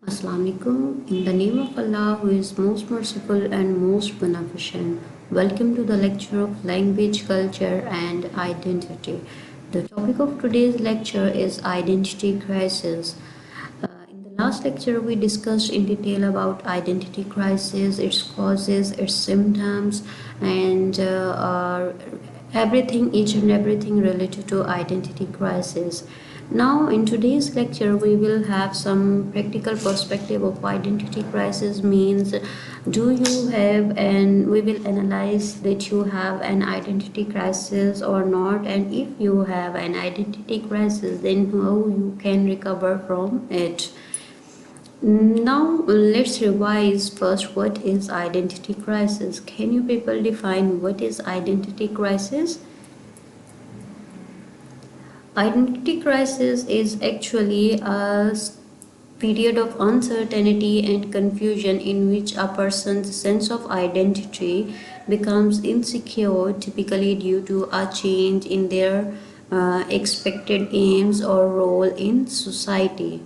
Assalamualaikum. In the name of Allah, who is most merciful and most beneficent, welcome to the lecture of language, culture, and identity. The topic of today's lecture is identity crisis. In the last lecture, we discussed in detail about identity crisis, its causes, its symptoms, and everything, each and everything related to identity crisis. Now, in today's lecture, we will have some practical perspective of identity crisis means. Do you have, and we will analyze that you have an identity crisis or not, and if you have an identity crisis, then how you can recover from it. Now, let's revise first what is identity crisis. Can you people define what is identity crisis? Identity crisis is actually a period of uncertainty and confusion in which a person's sense of identity becomes insecure, typically due to a change in their expected aims or role in society.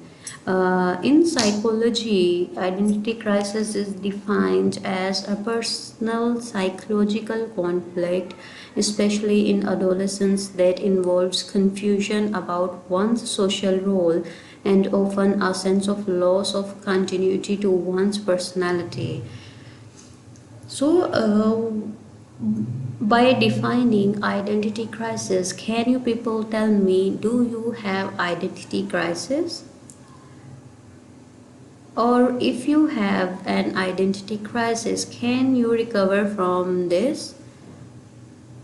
In psychology, identity crisis is defined as a personal psychological conflict, especially in adolescence, that involves confusion about one's social role and often a sense of loss of continuity to one's personality. So, by defining identity crisis, can you people tell me, do you have identity crisis? Or if you have an identity crisis, can you recover from this?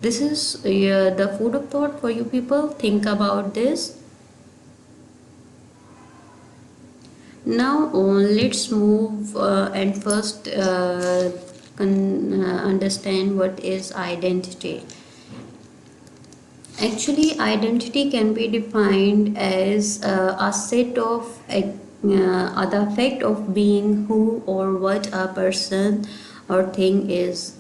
This is the food of thought for you people. Think about this. Now let's move and first understand what is identity. Actually, identity can be defined as a set of the fact of being who or what a person or thing is.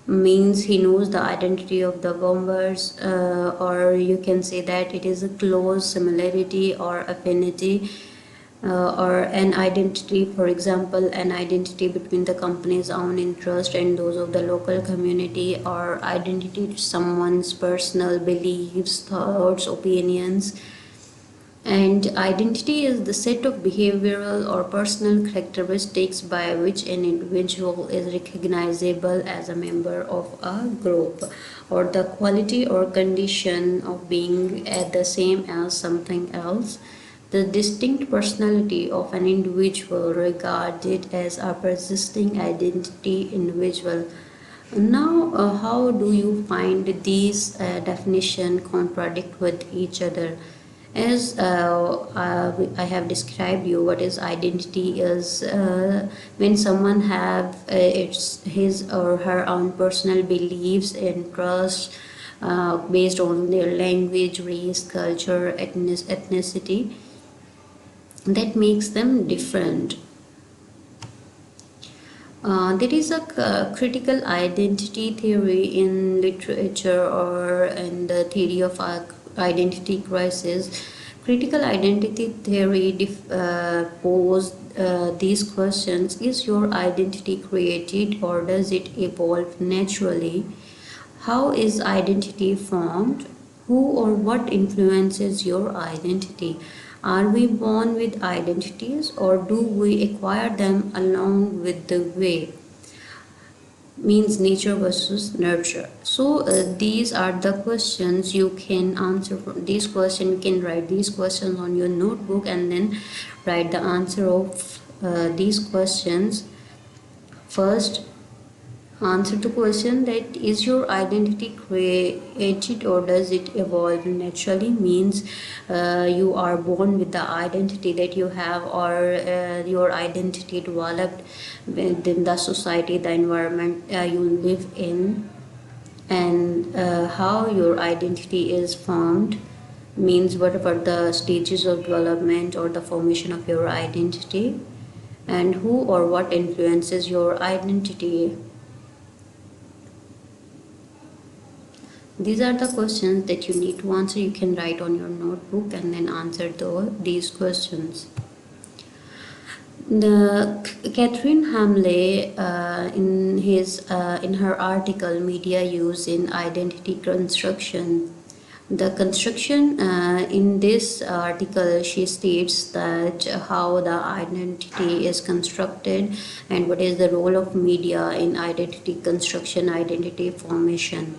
Means he knows the identity of the members, or you can say that it is a close similarity or affinity, or an identity, for example, an identity between the company's own interest and those of the local community, or identity to someone's personal beliefs, thoughts, opinions. And identity is the set of behavioral or personal characteristics by which an individual is recognizable as a member of a group, or the quality or condition of being at the same as something else. The distinct personality of an individual regarded as a persisting identity individual. Now, how do you find these definitions contradict with each other? As I have described you, what is identity is when someone have its his or her own personal beliefs and trust based on their language, race, culture, ethnicity, that makes them different. There is a critical identity theory in literature or in the theory of identity crisis. Critical identity theory pose these questions: is your identity created or does it evolve naturally? How is identity formed? Who or what influences your identity? Are we born with identities or do we acquire them along with the way? Means nature versus nurture. So these are the questions you can answer. These questions, you can write these questions on your notebook and then write the answer of these questions. First, answer to question that is your identity created or does it evolve naturally, means you are born with the identity that you have, or your identity developed within the society, the environment you live in. And how your identity is formed, means whatever the stages of development or the formation of your identity. And who or what influences your identity. These are the questions that you need to answer. You can write on your notebook and then answer these questions. Catherine Hamley, in her article "Media Use in Identity Construction," the construction in this article, she states that how the identity is constructed and what is the role of media in identity construction, identity formation.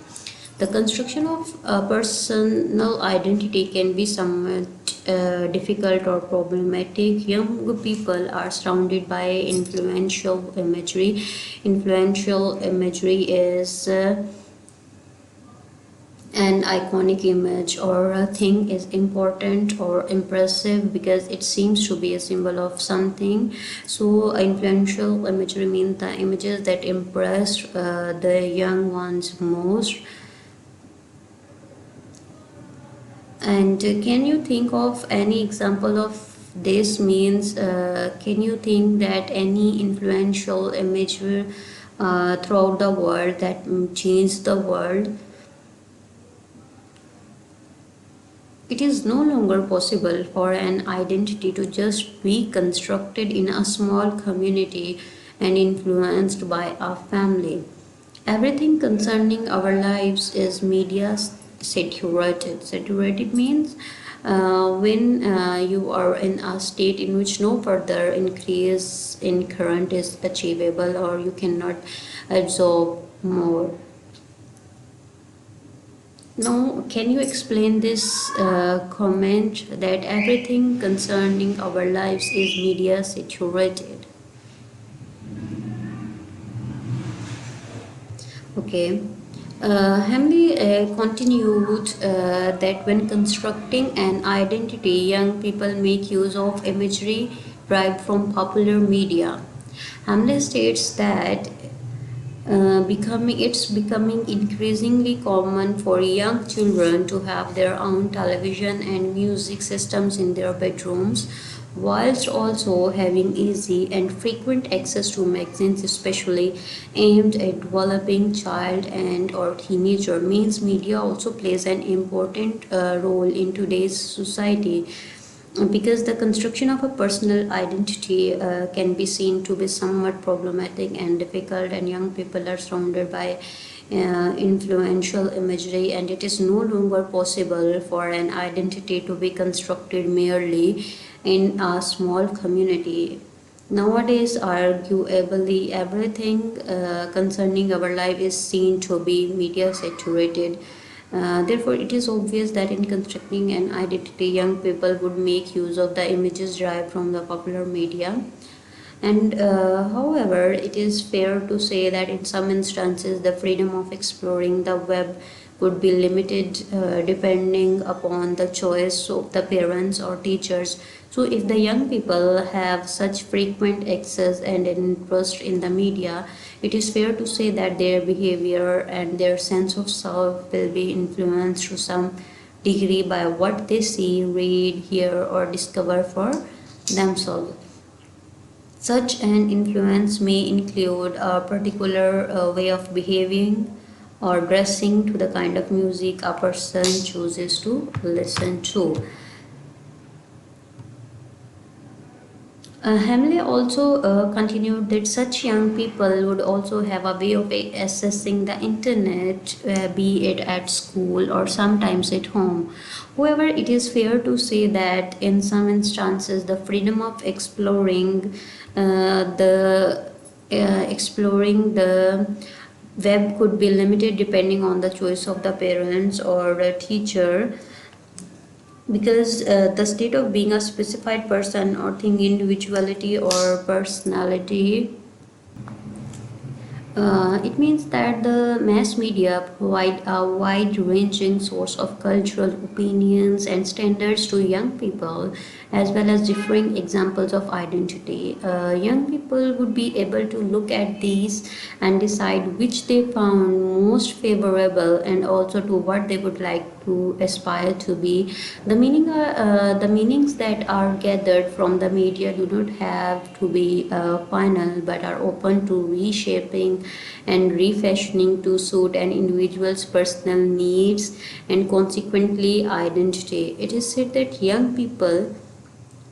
The construction of a personal identity can be somewhat difficult or problematic. Young people are surrounded by influential imagery. Influential imagery is an iconic image or a thing is important or impressive because it seems to be a symbol of something. So influential imagery means the images that impress the young ones most. And can you think of any example of this? Means, can you think that any influential image throughout the world that changed the world? It is no longer possible for an identity to just be constructed in a small community and influenced by a family. Everything concerning our lives is media saturated. Saturated means when you are in a state in which no further increase in current is achievable or you cannot absorb more. Now, can you explain this comment that everything concerning our lives is media saturated? Okay. Hamley continued that when constructing an identity, young people make use of imagery derived from popular media. Hamley states that it's becoming increasingly common for young children to have their own television and music systems in their bedrooms, whilst also having easy and frequent access to magazines, especially aimed at developing child and or teenager. Means media also plays an important role in today's society because the construction of a personal identity can be seen to be somewhat problematic and difficult, and young people are surrounded by influential imagery, and it is no longer possible for an identity to be constructed merely in a small community. Nowadays, arguably, everything concerning our life is seen to be media saturated. Therefore, it is obvious that in constructing an identity, young people would make use of the images derived from the popular media. And however, it is fair to say that in some instances, the freedom of exploring the web could be limited depending upon the choice of the parents or teachers. So, if the young people have such frequent access and interest in the media, it is fair to say that their behavior and their sense of self will be influenced to some degree by what they see, read, hear, or discover for themselves. Such an influence may include a particular way of behaving or dressing to the kind of music a person chooses to listen to. Hamley also continued that such young people would also have a way of accessing the internet, be it at school or sometimes at home. However, it is fair to say that in some instances, the freedom of the exploring the web could be limited depending on the choice of the parents or the teacher, because the state of being a specified person or thing, individuality or personality, it means that the mass media provide a wide-ranging source of cultural opinions and standards to young people, as well as differing examples of identity. Young people would be able to look at these and decide which they found most favorable, and also to what they would like to aspire to be. The meanings that are gathered from the media do not have to be final, but are open to reshaping and refashioning to suit an individual's personal needs and consequently identity. It is said that young people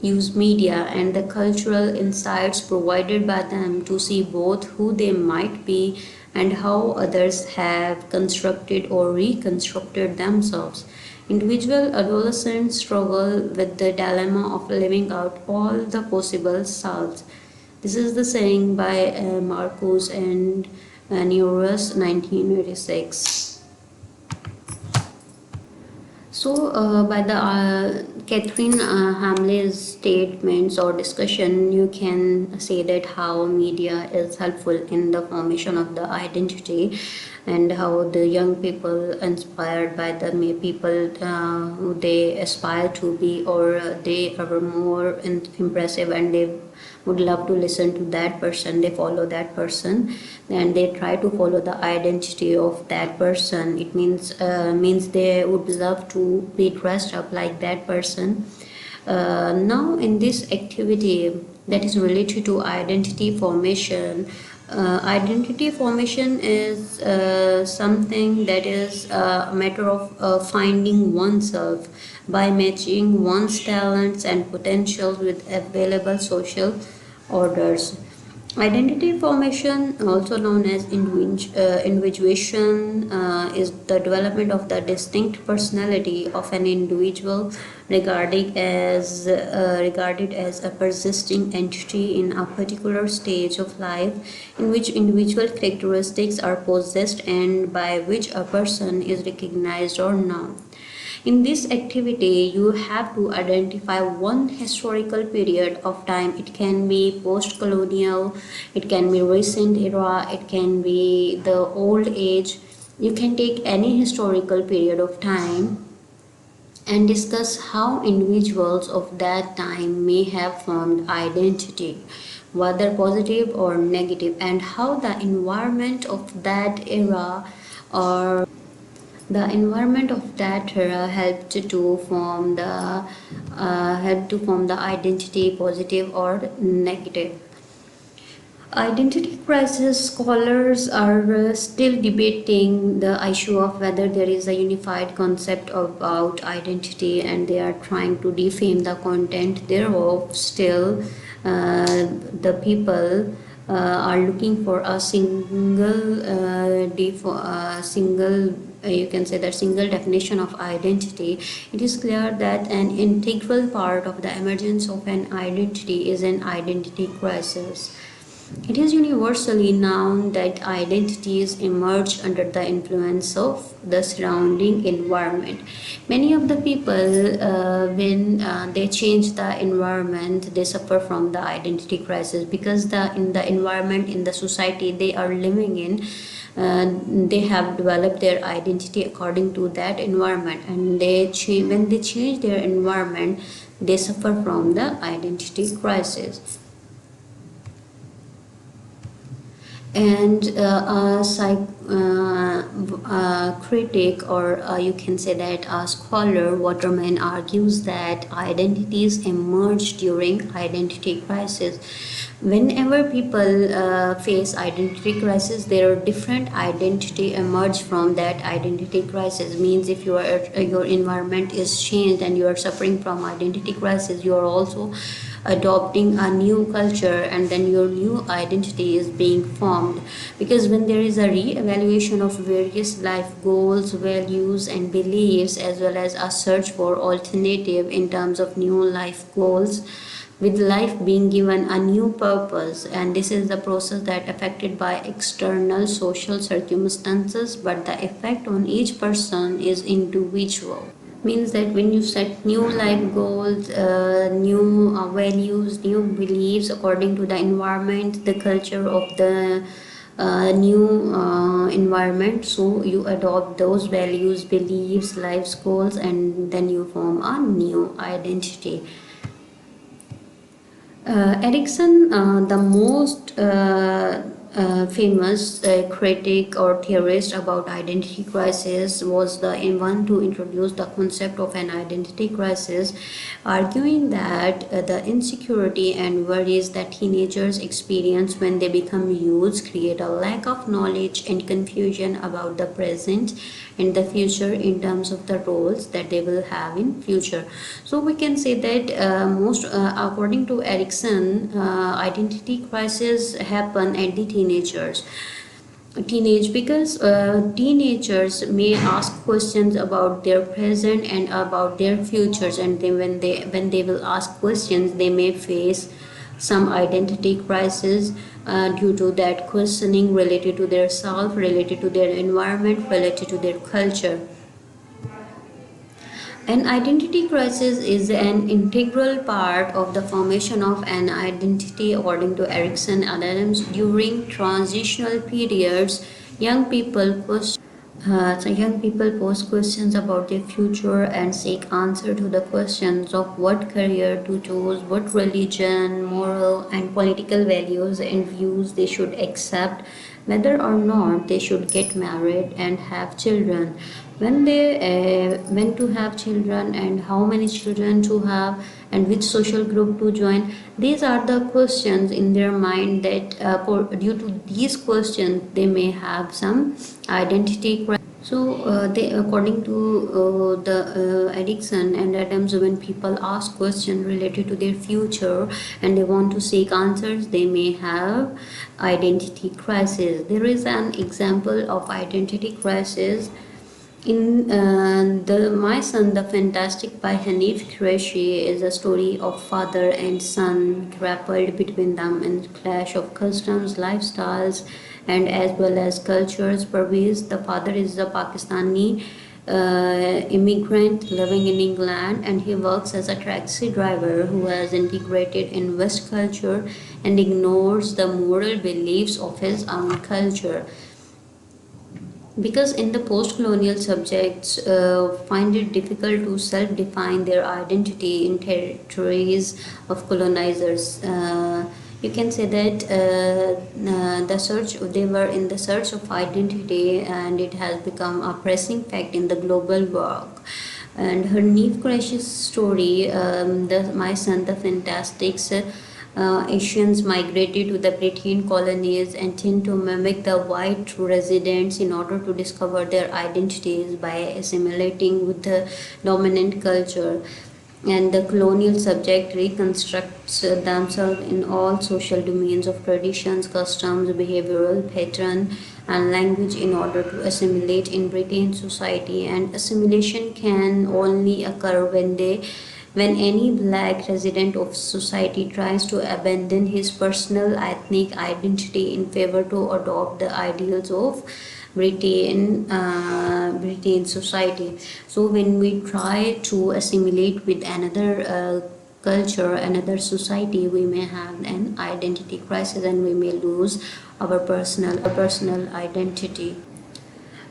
use media and the cultural insights provided by them to see both who they might be and how others have constructed or reconstructed themselves. Individual adolescents struggle with the dilemma of living out all the possible selves. This is the saying by Marcos and Neurus 1986. So, by the Catherine Hamley's statements or discussion, you can say that how media is helpful in the formation of the identity, and how the young people inspired by the people who they aspire to be, or they are more impressive and they would love to listen to that person, they follow that person and they try to follow the identity of that person. It means they would love to be dressed up like that person. Now in this activity that is related to identity formation, identity formation is something that is a matter of finding oneself by matching one's talents and potentials with available social orders. Identity formation, also known as individuation, is the development of the distinct personality of an individual regarded as a persisting entity in a particular stage of life in which individual characteristics are possessed and by which a person is recognized or known. In this activity, you have to identify one historical period of time. It can be post colonial, it can be recent era, it can be the old age. You can take any historical period of time and discuss how individuals of that time may have formed identity, whether positive or negative, and how the environment of that era or the environment of that era helped to form the identity, positive or negative. Identity crisis scholars are still debating the issue of whether there is a unified concept about identity, and they are trying to define the content thereof. Still, the people are looking for a single, you can say that single definition of identity. It is clear that an integral part of the emergence of an identity is an identity crisis. It is universally known that identities emerge under the influence of the surrounding environment. Many of the people, when they change the environment, they suffer from the identity crisis because in the environment, in the society they are living in, they have developed their identity according to that environment, and when they change their environment, they suffer from the identity crisis. And a critic, or you can say that a scholar, Waterman, argues that identities emerge during identity crisis. Whenever people face identity crisis, there are different identity emerge from that identity crisis. Means if your environment is changed and you are suffering from identity crisis, you are also adopting a new culture, and then your new identity is being formed. Because when there is a re-evaluation of various life goals, values and beliefs, as well as a search for alternative in terms of new life goals, with life being given a new purpose, and this is the process that affected by external social circumstances, but the effect on each person is individual. Means that when you set new life goals, new values, new beliefs according to the environment, the culture of the new environment, so you adopt those values, beliefs, life goals, and then you form a new identity. Erickson, the most famous critic or theorist about identity crisis was the one to introduce the concept of an identity crisis, arguing that the insecurity and worries that teenagers experience when they become youths create a lack of knowledge and confusion about the present and the future in terms of the roles that they will have in future. So we can say that most according to Erickson, identity crisis happen at the teenage because teenagers may ask questions about their present and about their futures, and then when they will ask questions they may face some identity crisis due to that questioning related to their self, related to their environment, related to their culture. An identity crisis is an integral part of the formation of an identity, according to Erickson and Adams. During transitional periods, young people young people pose questions about their future and seek answer to the questions of what career to choose, what religion, moral, and political values and views they should accept, whether or not they should get married and have children, when to have children and how many children to have, and which social group to join. These are the questions in their mind that due to these questions they may have some identity crisis. So, they, according to the Erickson and Adams, when people ask questions related to their future and they want to seek answers, they may have identity crisis. There is an example of identity crisis in the My Son the Fantastic by Hanif Qureshi is a story of father and son grappled between them in clash of customs, lifestyles, and as well as cultures. Parvez, the father, is a Pakistani immigrant living in England, and he works as a taxi driver who has integrated in West culture and ignores the moral beliefs of his own culture, because in the post-colonial subjects find it difficult to self-define their identity in territories of colonizers. You can say that the search they were in the search of identity, and it has become a pressing fact in the global work. And her Neve Crash's story, My Son the Fantastics, Asians migrated to the British colonies and tend to mimic the white residents in order to discover their identities by assimilating with the dominant culture. And the colonial subject reconstructs themselves in all social domains of traditions, customs, behavioral pattern, and language in order to assimilate in British society. And assimilation can only occur when any black resident of society tries to abandon his personal ethnic identity in favor to adopt the ideals of Britain society. So when we try to assimilate with another culture, another society, we may have an identity crisis and we may lose our personal identity.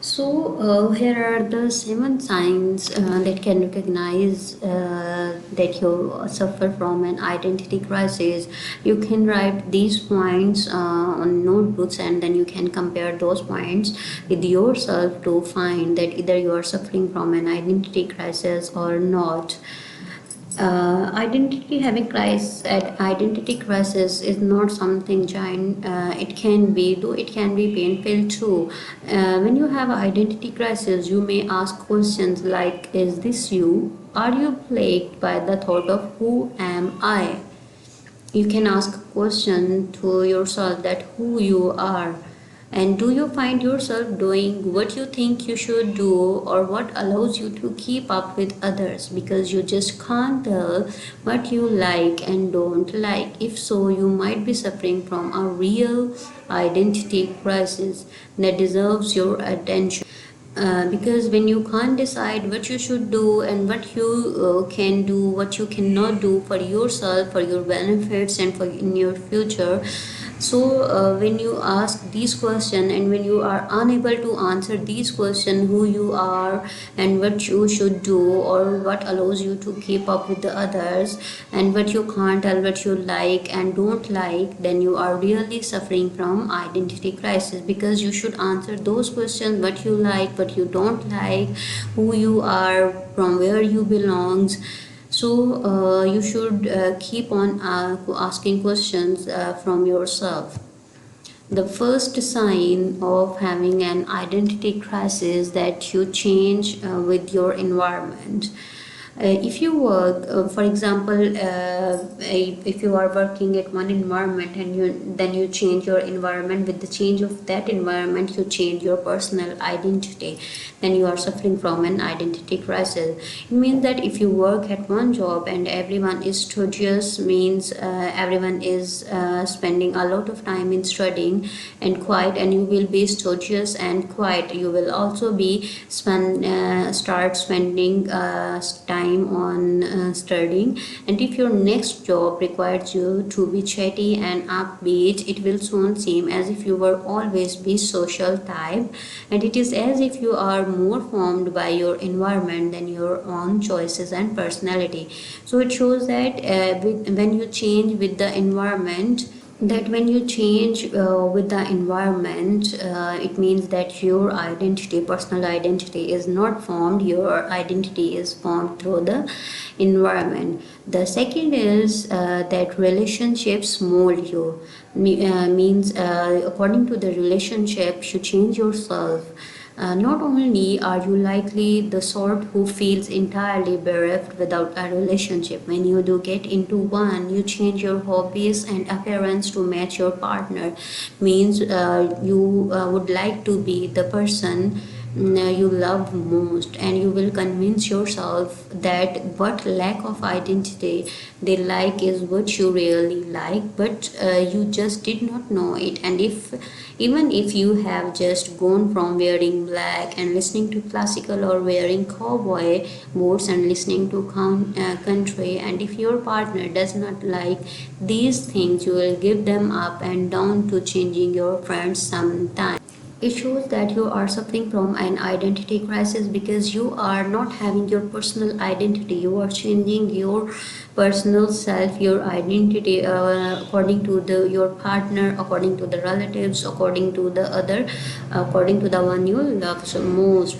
So, here are the 7 signs that can recognize that you suffer from an identity crisis. You can write these points on notebooks, and then you can compare those points with yourself to find that either you are suffering from an identity crisis or not. Identity crisis is not something giant. It can be, though it can be painful too. When you have identity crisis, you may ask questions like, is this you? Are you plagued by the thought of who am I? You can ask a question to yourself that who you are, and do you find yourself doing what you think you should do, or what allows you to keep up with others, because you just can't tell what you like and don't like. If so, you might be suffering from a real identity crisis that deserves your attention. Because when you can't decide what you should do and what you can do, what you cannot do for yourself, for your benefits, and for in your future, So when you ask these questions and when you are unable to answer these questions, who you are and what you should do or what allows you to keep up with the others and what you can't and what you like and don't like, then you are really suffering from identity crisis, because you should answer those questions: what you like, what you don't like, who you are, from where you belongs. So you should keep on asking questions from yourself. The first sign of having an identity crisis that you change with your environment. If you work, for example, if you are working at one environment and then you change your environment, with the change of that environment you change your personal identity, then you are suffering from an identity crisis. It means that if you work at one job and everyone is studious, means everyone is spending a lot of time in studying and quiet, and you will be studious and quiet, you will also be start spending time on studying. And if your next job requires you to be chatty and upbeat, it will soon seem as if you were always be social type, and it is as if you are more formed by your environment than your own choices and personality. So it shows that when you change with the environment, that when you change with the environment, it means that your identity, personal identity, is not formed. Your identity is formed through the environment. The second is that relationships mold you. Means according to the relationship you change yourself. Not only are you likely the sort who feels entirely bereft without a relationship, when you do get into one, you change your hobbies and appearance to match your partner. Means you would like to be the person you love most, and you will convince yourself that what lack of identity they like is what you really like, but you just did not know it. And if even if you have just gone from wearing black and listening to classical, or wearing cowboy boots and listening to country, and if your partner does not like these things, you will give them up and down to changing your friends sometime. It shows that you are suffering from an identity crisis, because you are not having your personal identity. You are changing your personal self, your identity, according to your partner, according to the relatives, according to the other, according to the one you love so most.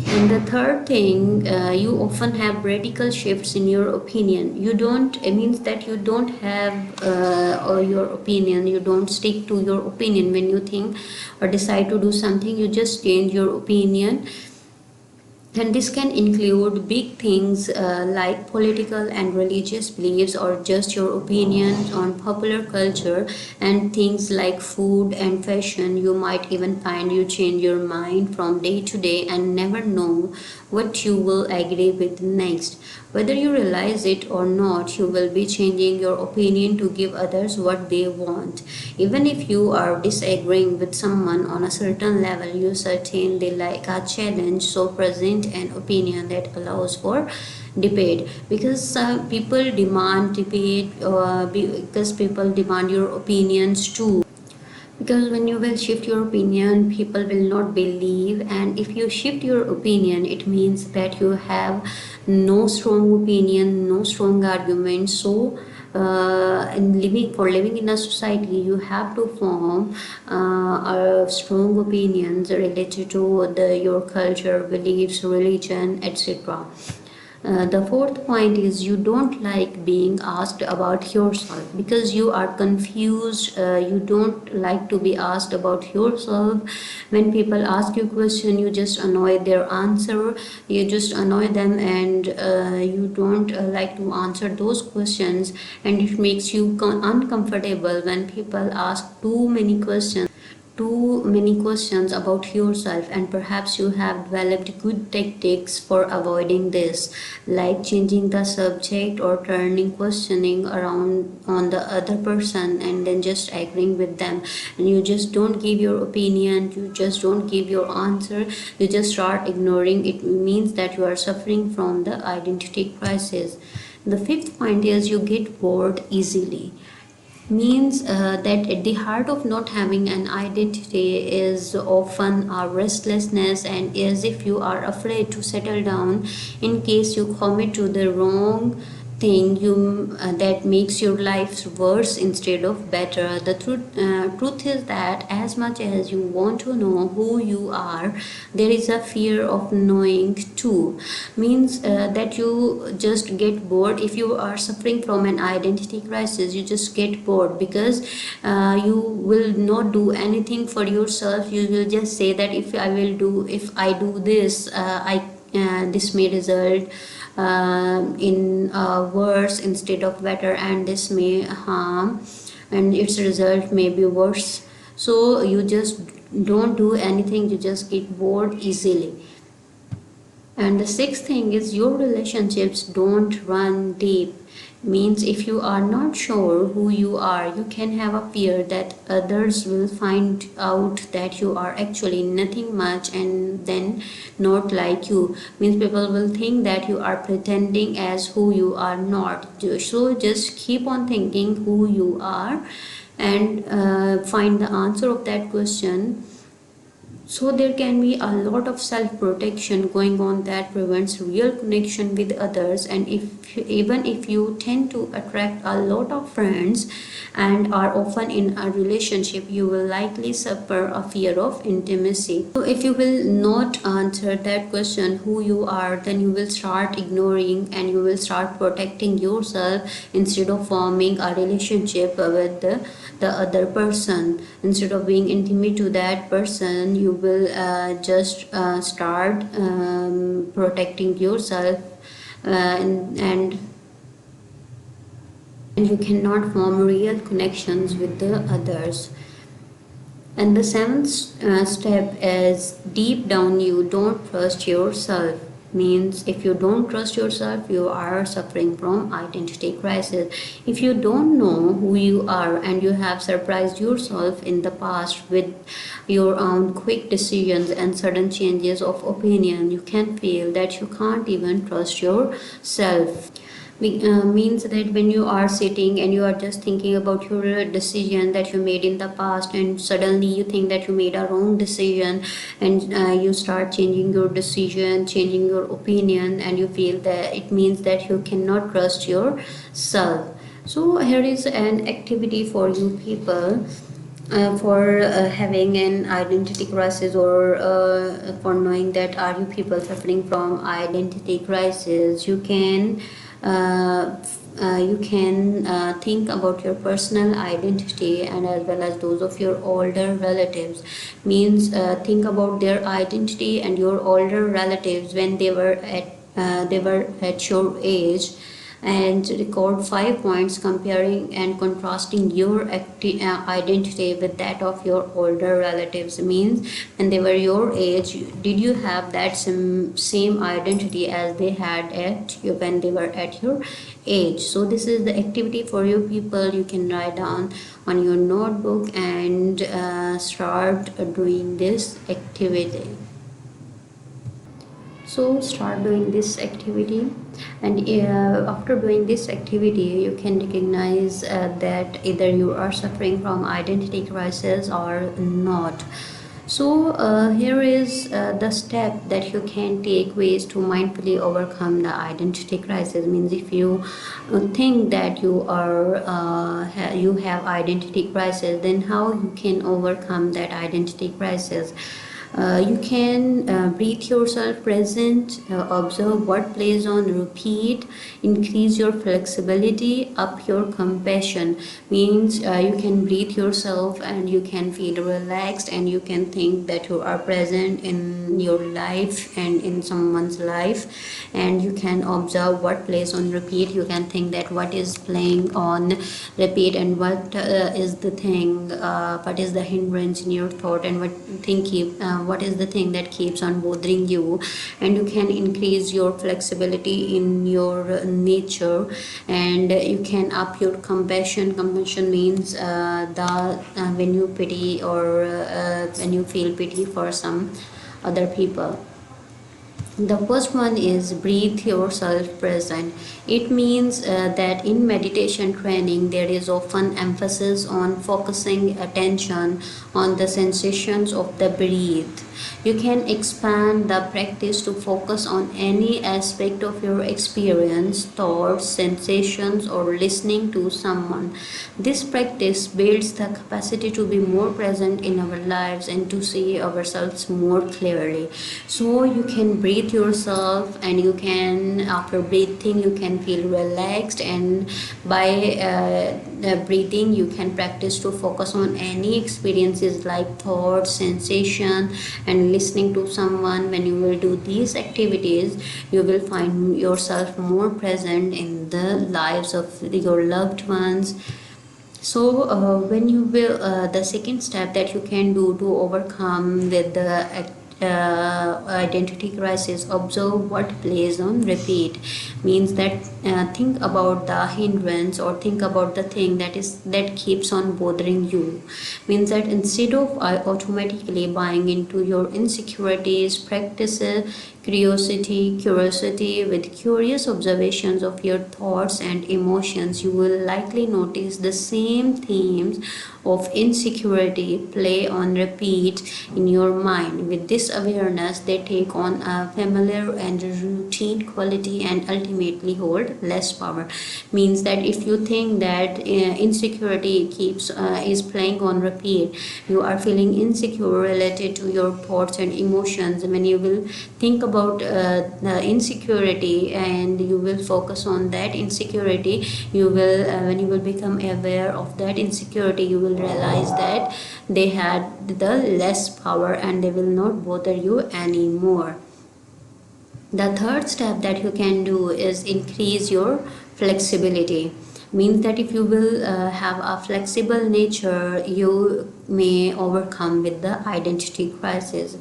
And the third thing, you often have radical shifts in your opinion. You don't, it means that you don't have or your opinion, you don't stick to your opinion. When you think or decide to do something, you just change your opinion. And this can include big things like political and religious beliefs, or just your opinions on popular culture, and things like food and fashion. You might even find you change your mind from day to day and never know what you will agree with next. Whether you realize it or not, you will be changing your opinion to give others what they want. Even if you are disagreeing with someone on a certain level, you certain they like a challenge, so present an opinion that allows for debate, because people demand debate, because people demand your opinions too. Because when you will shift your opinion, people will not believe, and if you shift your opinion, it means that you have no strong opinion, no strong argument. So in living in a society, you have to form strong opinions related to your culture, beliefs, religion, etc. The fourth point is you don't like being asked about yourself, because you are confused. You don't like to be asked about yourself. When people ask you question, you just annoy their answer. You just annoy them, and you don't like to answer those questions, and it makes you uncomfortable when people ask too many questions about yourself. And perhaps you have developed good tactics for avoiding this, like changing the subject or turning questioning around on the other person and then just agreeing with them, and you just don't give your opinion, you just don't give your answer, you just start ignoring. It means that you are suffering from the identity crisis. The fifth point is you get bored easily. means that at the heart of not having an identity is often a restlessness, and as if you are afraid to settle down in case you commit to the wrong thing you that makes your life worse instead of better. The truth is that as much as you want to know who you are, there is a fear of knowing too. Means that you just get bored. If you are suffering from an identity crisis, you just get bored because you will not do anything for yourself. You will just say that if I do this, I this may result in worse instead of better, and this may harm and its result may be worse. So you just don't do anything, you just get bored easily. And the sixth thing is your relationships don't run deep. Means if you are not sure who you are, you can have a fear that others will find out that you are actually nothing much and then not like you. Means people will think that you are pretending as who you are not. So just keep on thinking who you are and find the answer of that question. So there can be a lot of self-protection going on that prevents real connection with others. And even if you tend to attract a lot of friends and are often in a relationship, you will likely suffer a fear of intimacy. So if you will not answer that question who you are, then you will start ignoring and you will start protecting yourself instead of forming a relationship with the other person. Instead of being intimate to that person, you will just start protecting yourself, and you cannot form real connections with the others. And the seventh step is deep down you don't trust yourself. Means if you don't trust yourself, you are suffering from identity crisis. If you don't know who you are and you have surprised yourself in the past with your own quick decisions and sudden changes of opinion, you can feel that you can't even trust yourself. Means that when you are sitting and you are just thinking about your decision that you made in the past, and suddenly you think that you made a wrong decision, and you start changing your decision, changing your opinion, and you feel that it means that you cannot trust yourself. So here is an activity for you people for having an identity crisis, or for knowing that are you people suffering from identity crisis. You can think about your personal identity and as well as those of your older relatives. Means think about their identity and your older relatives when they were at your age, and record 5 points comparing and contrasting your identity with that of your older relatives. Means when they were your age, did you have that same identity as they had when they were at your age? So this is the activity for you people. You can write down on your notebook and start doing this activity. So start doing this activity, and after doing this activity you can recognize that either you are suffering from identity crisis or not. So here is the step that you can take ways to mindfully overcome the identity crisis. Means if you think that you have identity crisis, then how you can overcome that identity crisis. You can breathe yourself present, observe what plays on repeat, increase your flexibility, up your compassion. Means you can breathe yourself and you can feel relaxed and you can think that you are present in your life and in someone's life, and you can observe what plays on repeat. You can think that what is playing on repeat and what is the thing, what is the hindrance in your thought, and what is the thing that keeps on bothering you. And you can increase your flexibility in your nature, and you can up your compassion. Compassion means when you pity, or when you feel pity for some other people. The first one is breathe yourself present. It means that in meditation training, there is often emphasis on focusing attention on the sensations of the breath. You can expand the practice to focus on any aspect of your experience, thoughts, sensations, or listening to someone. This practice builds the capacity to be more present in our lives and to see ourselves more clearly. So you can breathe yourself, and you can, after breathing, you can feel relaxed, and by breathing you can practice to focus on any experiences like thoughts, sensation, and listening to someone. When you will do these activities, you will find yourself more present in the lives of your loved ones. So when you will the second step that you can do to overcome with the identity crisis, observe what plays on repeat. Means that think about the hindrance, or think about the thing that keeps on bothering you. Means that instead of automatically buying into your insecurities, practice curiosity with curious observations of your thoughts and emotions. You will likely notice the same themes of insecurity play on repeat in your mind. With this awareness, they take on a familiar and routine quality and ultimately hold less power. Means that if you think that insecurity keeps is playing on repeat, you are feeling insecure related to your thoughts and emotions. When you will think about the insecurity and you will focus on that insecurity, you will when you will become aware of that insecurity, you will realize that they had the less power and they will not bother you anymore. The third step that you can do is increase your flexibility. Means that if you will have a flexible nature, you may overcome with the identity crisis.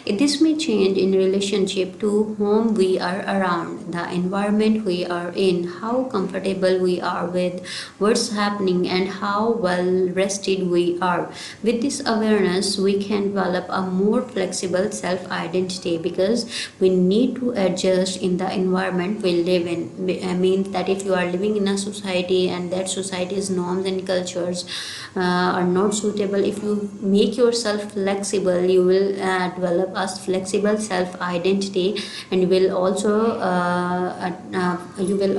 This may change in relationship to whom we are around, the environment we are in, how comfortable we are with what's happening, and how well rested we are. With this awareness, we can develop a more flexible self identity, because we need to adjust in the environment we live in. Means that if you are living in a society and that society's norms and cultures are not suitable, if you make yourself flexible, you will develop a flexible self identity, and you will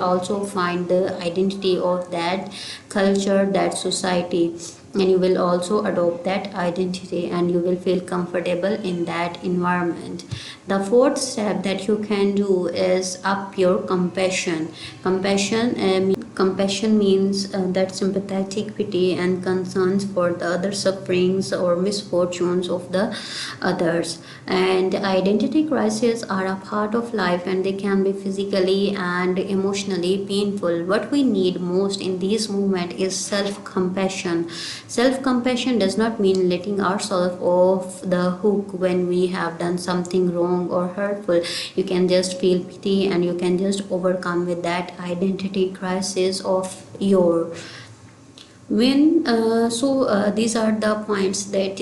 also find the identity of that culture, that society, and you will also adopt that identity, and you will feel comfortable in that environment. The fourth step that you can do is up your compassion. Compassion means that sympathetic pity and concerns for the other sufferings or misfortunes of the others. And identity crises are a part of life, and they can be physically and emotionally painful. What we need most in this movement is self-compassion. Self-compassion does not mean letting ourselves off the hook when we have done something wrong or hurtful. You can just feel pity, and you can just overcome with that identity crisis of your. These are the points that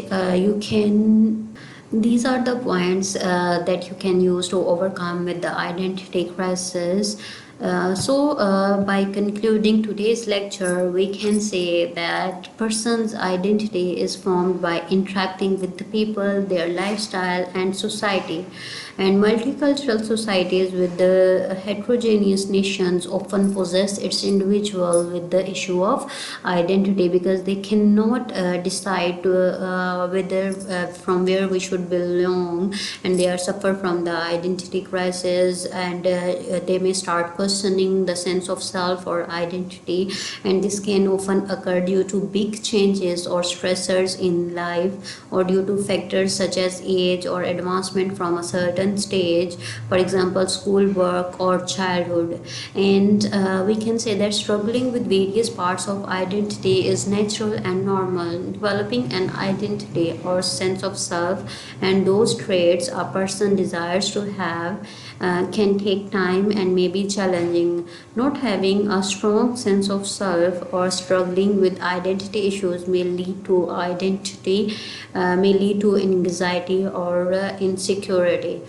you can use to overcome with the identity crisis. By concluding today's lecture, we can say that person's identity is formed by interacting with the people, their lifestyle, and society. And multicultural societies with the heterogeneous nations often possess its individual with the issue of identity, because they cannot decide whether from where we should belong, and they are suffer from the identity crisis, and they may start questioning the sense of self or identity, and this can often occur due to big changes or stressors in life, or due to factors such as age or advancement from a certain stage, for example schoolwork or childhood. And we can say that struggling with various parts of identity is natural and normal. Developing an identity or sense of self and those traits a person desires to have can take time and may be challenging. Not having a strong sense of self or struggling with identity issues may lead to anxiety or insecurity.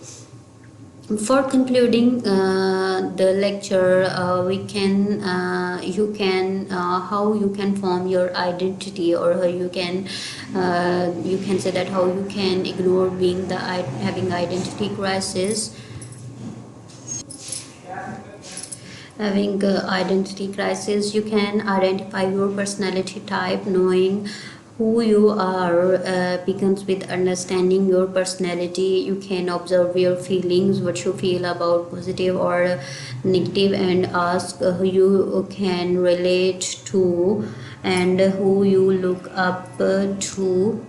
For concluding the lecture, we can you can how you can form your identity, or how you can say that how you can ignore being having identity crisis. Having identity crisis, you can identify your personality type. Knowing who you are begins with understanding your personality. You can observe your feelings, what you feel about positive or negative, and ask who you can relate to and who you look up to.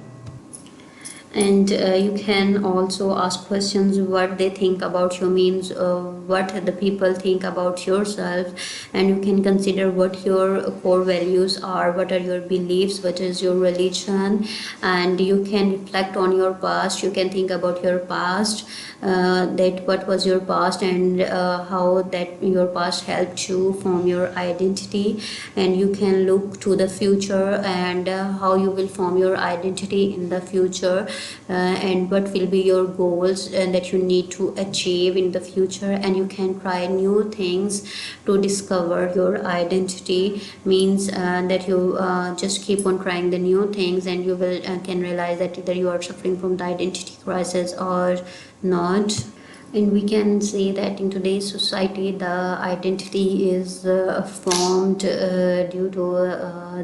And you can also ask questions what they think about you, means what the people think about yourself. And you can consider what your core values are, what are your beliefs, what is your religion. And you can reflect on your past. You can think about your past, that what was your past, and how that your past helped you form your identity. And you can look to the future, and how you will form your identity in the future, and what will be your goals that you need to achieve in the future. And you can try new things to discover your identity, means that you just keep on trying the new things, and you will can realize that either you are suffering from the identity crisis or not. And we can say that in today's society, the identity is formed due to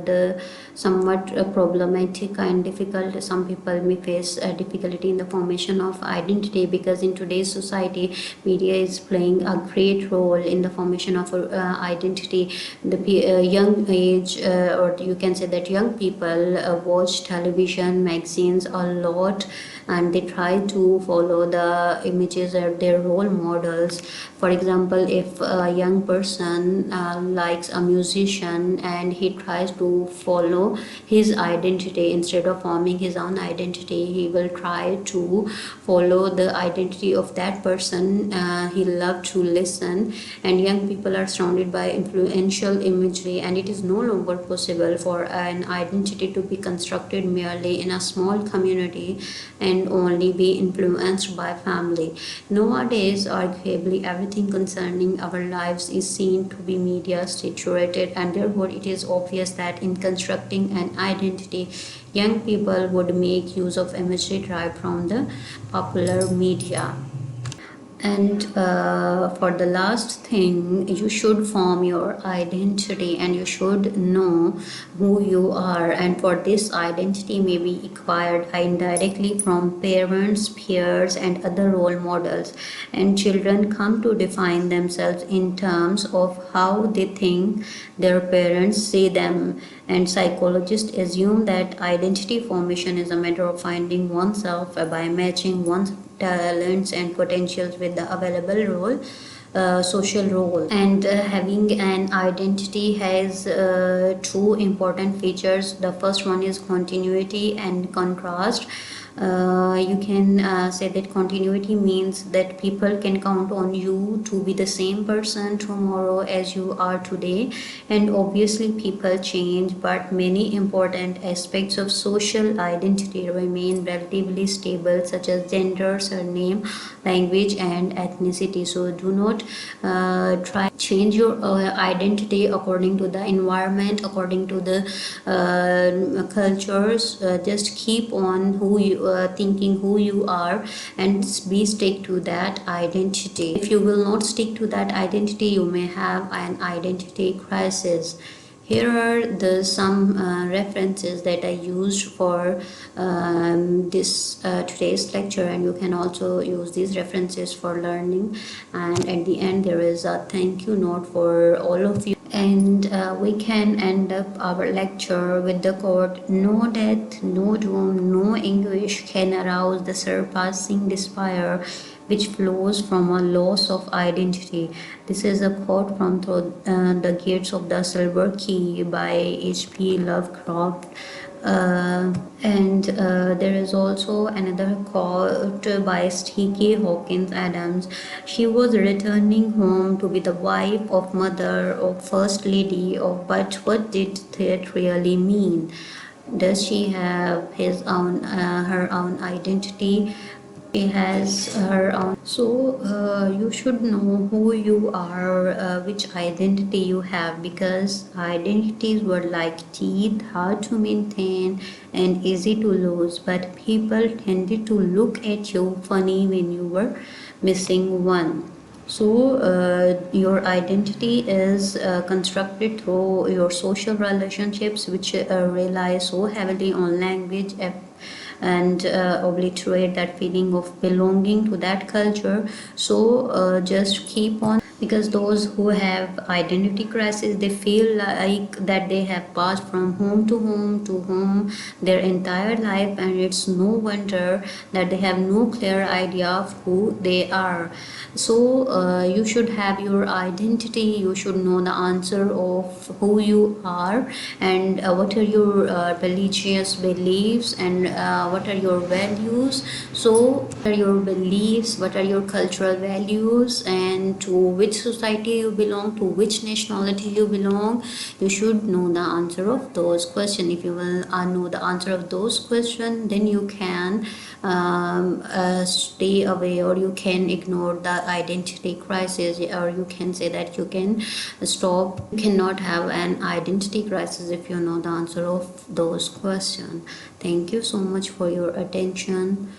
the somewhat problematic and difficult. Some people may face difficulty in the formation of identity, because in today's society, media is playing a great role in the formation of identity. The young age, or you can say that young people watch television, magazines a lot, and they try to follow the images of their role models. For example, if a young person likes a musician, and he tries to follow his identity instead of forming his own identity, he will try to follow the identity of that person he loved to listen. And young people are surrounded by influential imagery, and it is no longer possible for an identity to be constructed merely in a small community and only be influenced by family. Nowadays, arguably, everything concerning our lives is seen to be media saturated, and therefore it is obvious that in constructing an identity, young people would make use of imagery derived from the popular media. And for the last thing, you should form your identity, and you should know who you are. And for this, identity may be acquired indirectly from parents, peers, and other role models. And children come to define themselves in terms of how they think their parents see them. And psychologists assume that identity formation is a matter of finding oneself by matching one's talents and potentials with the available social role. And having an identity has two important features. The first one is continuity and contrast. You can say that continuity means that people can count on you to be the same person tomorrow as you are today. And obviously, people change, but many important aspects of social identity remain relatively stable, such as gender, surname, language, and ethnicity. So, do not try change your identity according to the environment, according to the cultures. Just keep on who you thinking who you are, and be stick to that identity. If you will not stick to that identity, you may have an identity crisis. Here are the some references that I used for this today's lecture, and you can also use these references for learning. And at the end, there is a thank you note for all of you. And we can end up our lecture with the quote: "No death, no doom, no anguish can arouse the surpassing despair which flows from a loss of identity." This is a quote from The Gates of the Silver Key by H.P. Lovecraft. And there is also another quote by Sticky Hawkins Adams. "She was returning home to be the wife of mother of first lady of, but what did that really mean? Does she have her own identity? She has her own. So you should know who you are, which identity you have, because identities were like teeth, hard to maintain and easy to lose. But people tended to look at you funny when you were missing one. So, your identity is constructed through your social relationships, which rely so heavily on language and obliterate that feeling of belonging to that culture. So, just keep on, because those who have identity crisis, they feel like that they have passed from home to home their entire life, and it's no wonder that they have no clear idea of who they are. So you should have your identity, you should know the answer of who you are, and what are your religious beliefs, and what are your values. So what are your beliefs, what are your cultural values, and to which society you belong, to which nationality you belong. You should know the answer of those questions. If you will know the answer of those questions, then you can stay away, or you can ignore the identity crisis, or you can say that you can stop. You cannot have an identity crisis if you know the answer of those questions. Thank you so much for your attention.